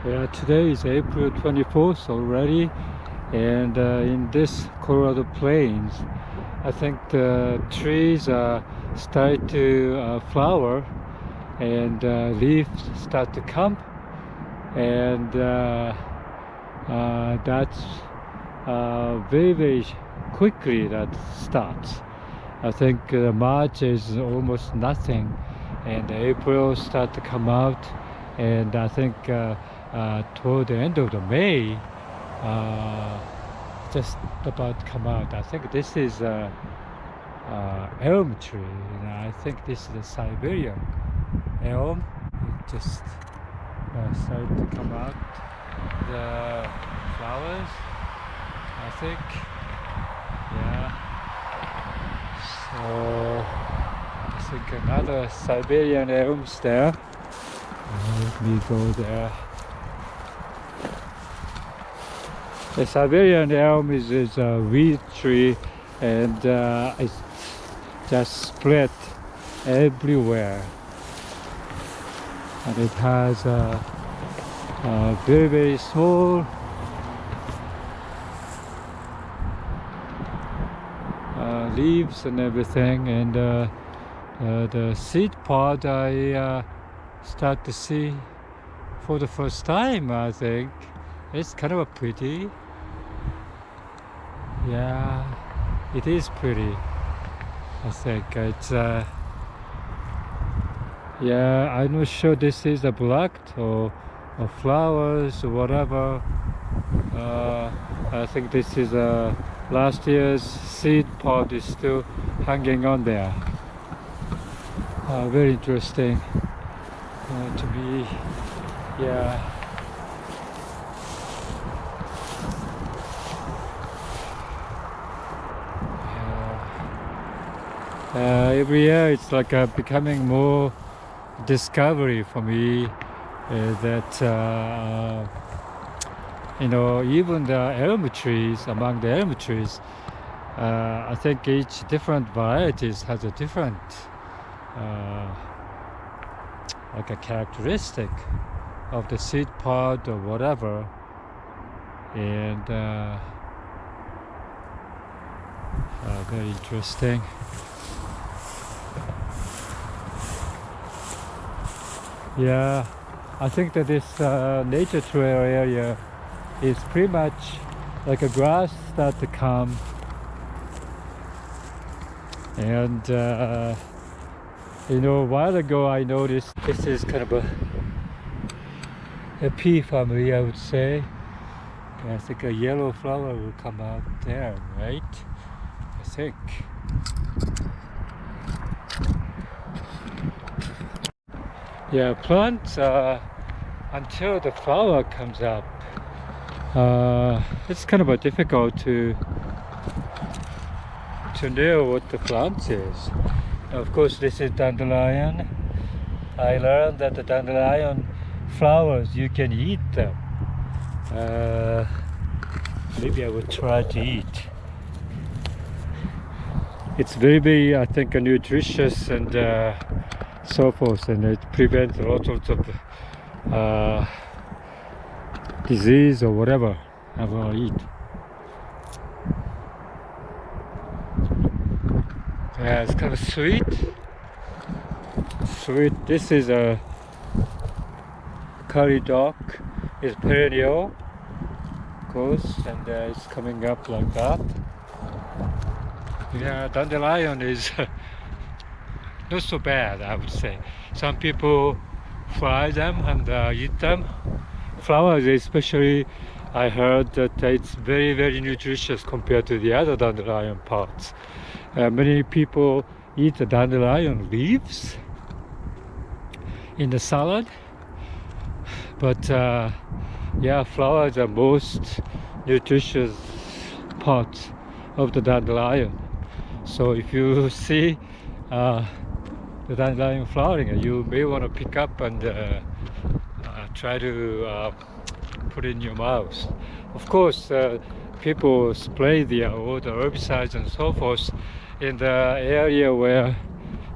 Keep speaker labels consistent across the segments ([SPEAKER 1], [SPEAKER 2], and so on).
[SPEAKER 1] Yeah, today is April 24th already, and in this Colorado Plains, I think the trees are start to flower, and leaves start to come, and that's very quickly that starts. I think March is almost nothing, and April start to come out, and I think toward the end of the May, uh, just about come out. I think this is elm tree, and I think this is a Siberian elm. It just started to come out the flowers, I think. Yeah. So I think another Siberian elms there. Let me go there. The Siberian elm is a weed tree, and it's just spread everywhere. And it has very small leaves and everything, and the seed pod I start to see for the first time. I think it's kind of pretty. Yeah, it is pretty. I think it's yeah, I'm not sure this is a blocked or flowers or whatever. I think this is last year's seed pod is still hanging on there. Very interesting to me. Yeah. Every year it's like becoming more discovery for me that you know, even the elm trees, among the elm trees, I think each different varieties has a different like a characteristic of the seed pod or whatever, and very interesting. Yeah, I think that this nature trail area is pretty much like a grass start to come, and you know, a while ago I noticed this is kind of a pea family, I would say. I think a yellow flower will come out there, right? I think. Yeah, plants until the flower comes up, it's kind of difficult to know what the plant is. Of course, this is dandelion. I learned that the dandelion flowers, you can eat them. Maybe I will try to eat. It's very, I think, nutritious and so forth, and it prevents all sorts of disease or whatever I will eat. Yeah, it's kind of sweet. This is a curry dock. It's perennial, of course, and it's coming up like that. Yeah, dandelion is not so bad, I would say. Some people fry them and eat them. Flowers, especially, I heard that it's very nutritious compared to the other dandelion parts. Many people eat the dandelion leaves in the salad, but yeah, flowers are most nutritious part of the dandelion. So if you see the dandelion flowering, you may want to pick up and try to put it in your mouth. Of course, people spray all the herbicides and so forth in the area where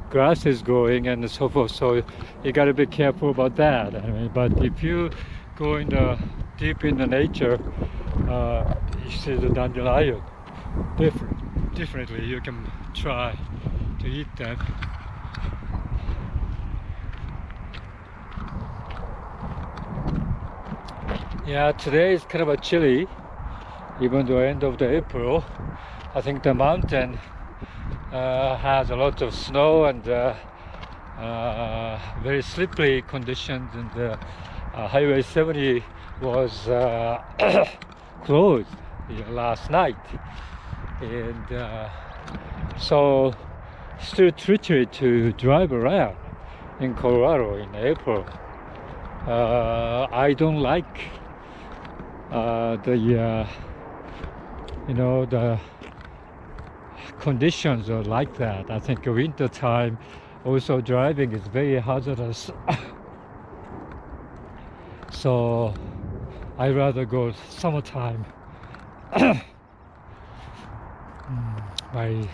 [SPEAKER 1] grass is growing and so forth, so you got to be careful about that. I mean, but if you go in the deep in the nature, you see the dandelion. Definitely, you can try to eat them. Yeah, today is kind of a chilly, even though end of the April. I think the mountain has a lot of snow and very slippery conditions, and Highway 70 was closed last night, and so still treachery to drive around in Colorado in April. I don't like the the conditions are like that. I think winter time also driving is very hazardous. So I rather go summertime. My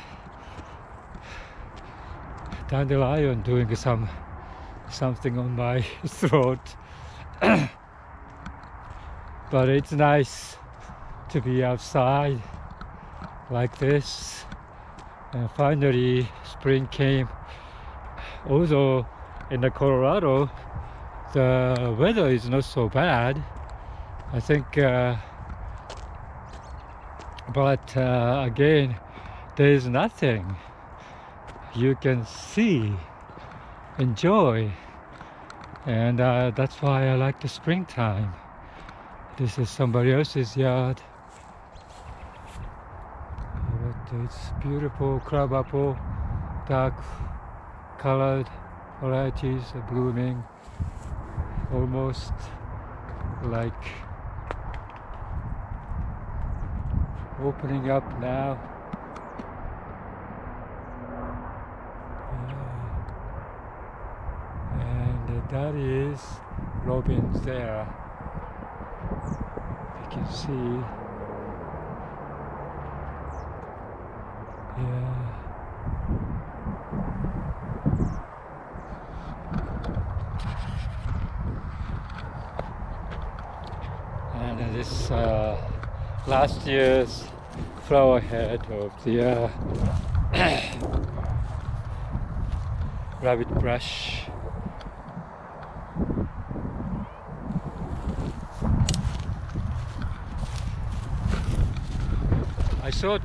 [SPEAKER 1] dandelion doing something on my throat. But it's nice to be outside like this, and finally spring came. Although in the Colorado the weather is not so bad, I think, but again, there is nothing you can see, enjoy, and that's why I like the springtime. This is somebody else's yard, but it's beautiful crabapple, dark colored varieties are blooming, almost like opening up now. And that is robins there. You can see. Yeah. And this last year's flower head of the rabbit brush. I thought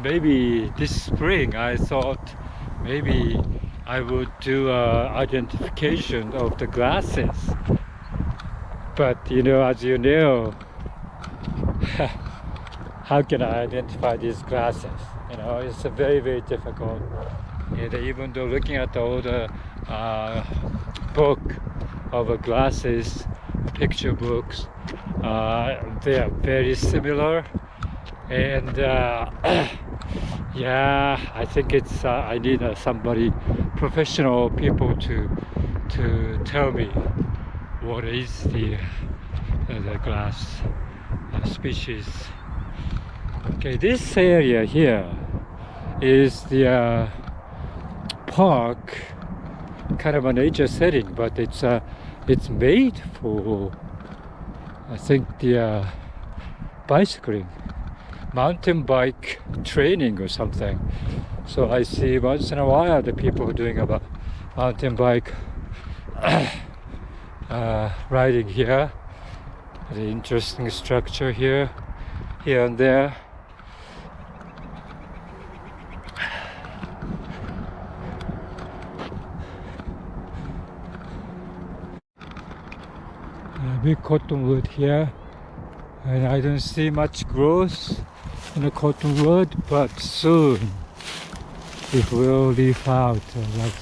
[SPEAKER 1] maybe this spring, I thought maybe I would do identification of the grasses. But as you know, how can I identify these grasses? It's very, very difficult. And even though looking at all the book of glasses, picture books, they are very similar. And yeah, I think it's I need somebody, professional people to tell me what is the glass species. Okay, this area here is the park, kind of a nature setting, but it's made for, I think, the bicycling, mountain bike training or something. So I see once in a while the people doing a mountain bike riding here. The interesting structure here and there. Big cottonwood here, and I don't see much growth in the cottonwood, but soon it will leaf out. Like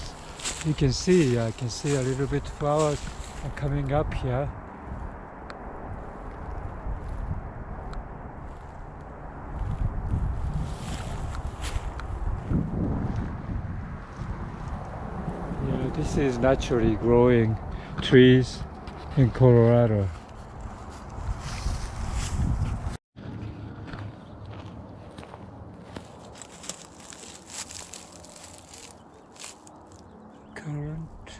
[SPEAKER 1] you can see, I can see a little bit flowers are coming up here. Yeah, this is naturally growing trees in Colorado. Currant.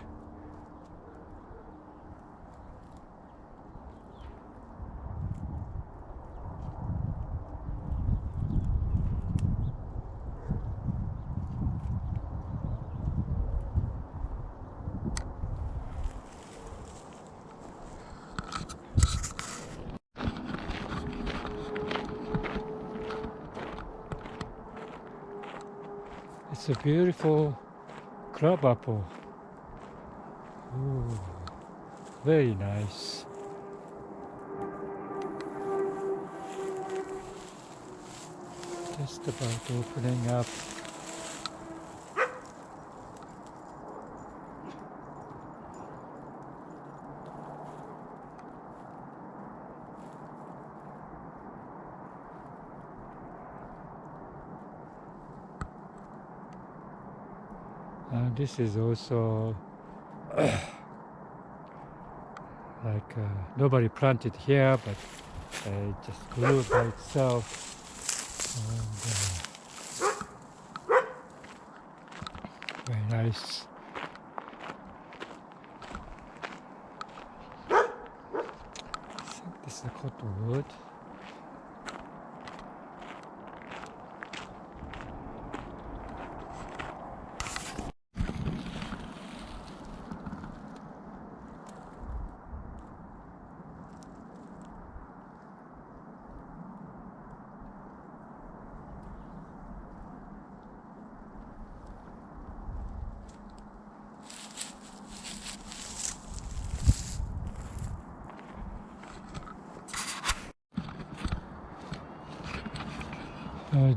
[SPEAKER 1] It's a beautiful crab apple. Ooh, very nice. Just about opening up. And this is also like nobody planted here, but it just grew by itself. And, very nice. I think this is a cottonwood.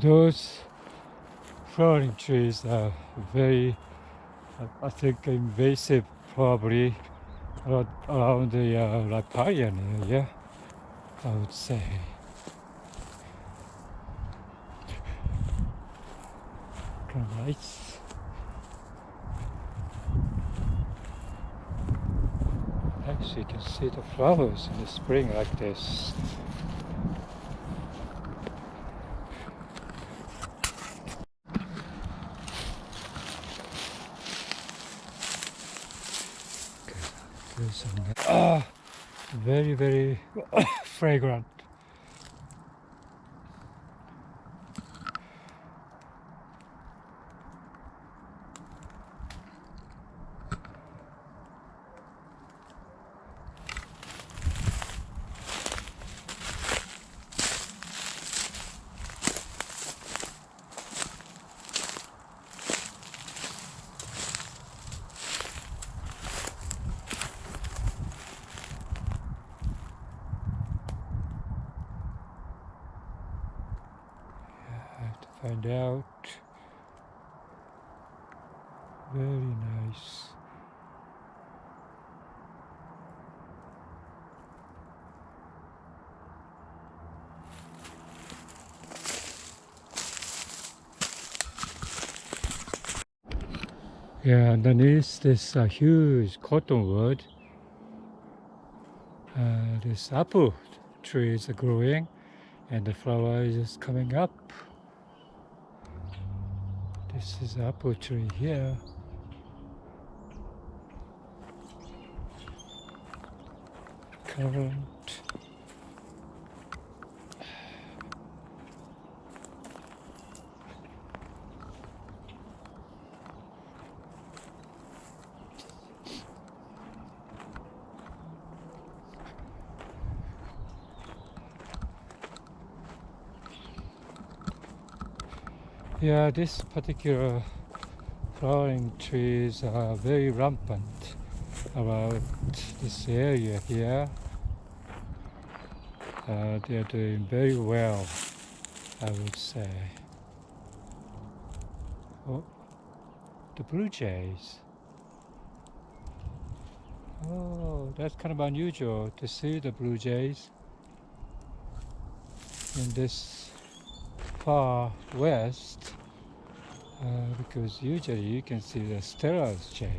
[SPEAKER 1] Those flowering trees are very, I think, invasive, probably around the riparian area, I would say. Kind of nice. Actually, you can see the flowers in the spring like this. Very, very fragrant. Find out. Very nice. Yeah, underneath this huge cottonwood, this apple tree is growing and the flower is just coming up. This is apple tree here. Currant. Yeah, this particular flowering trees are very rampant around this area here. They are doing very well, I would say. Oh, the blue jays. Oh, that's kind of unusual to see the blue jays in this far west, because usually you can see the Stellar's jay.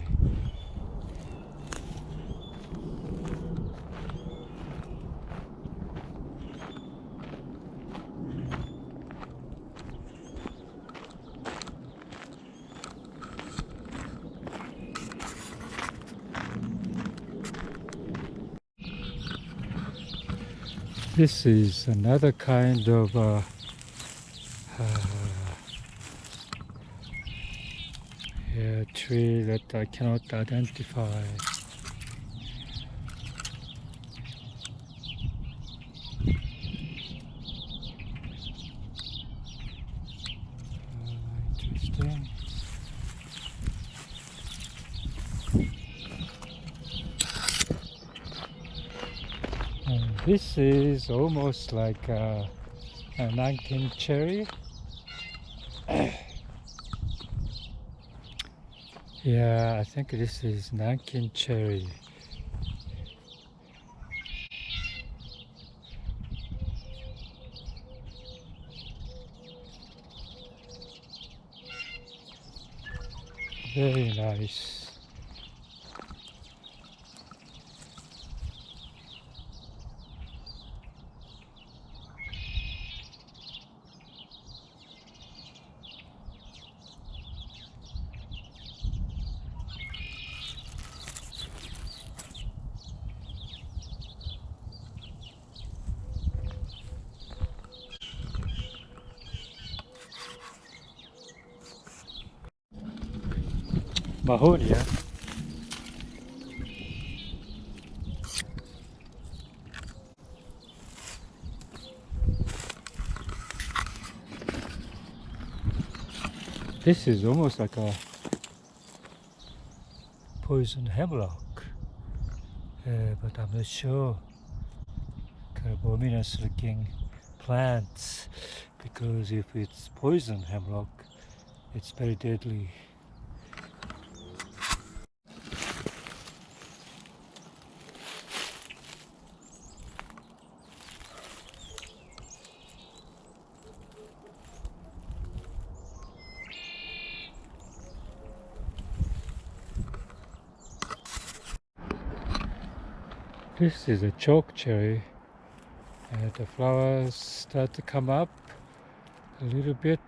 [SPEAKER 1] This is another kind of tree that I cannot identify. Interesting. This is almost like a Nanking Cherry. Yeah, I think this is Nanking Cherry. Very nice. Mahonia. This is almost like a poison hemlock, but I'm not sure. Kind of ominous looking plants, because if it's poison hemlock, it's very deadly. This is a choke cherry, and the flowers start to come up a little bit.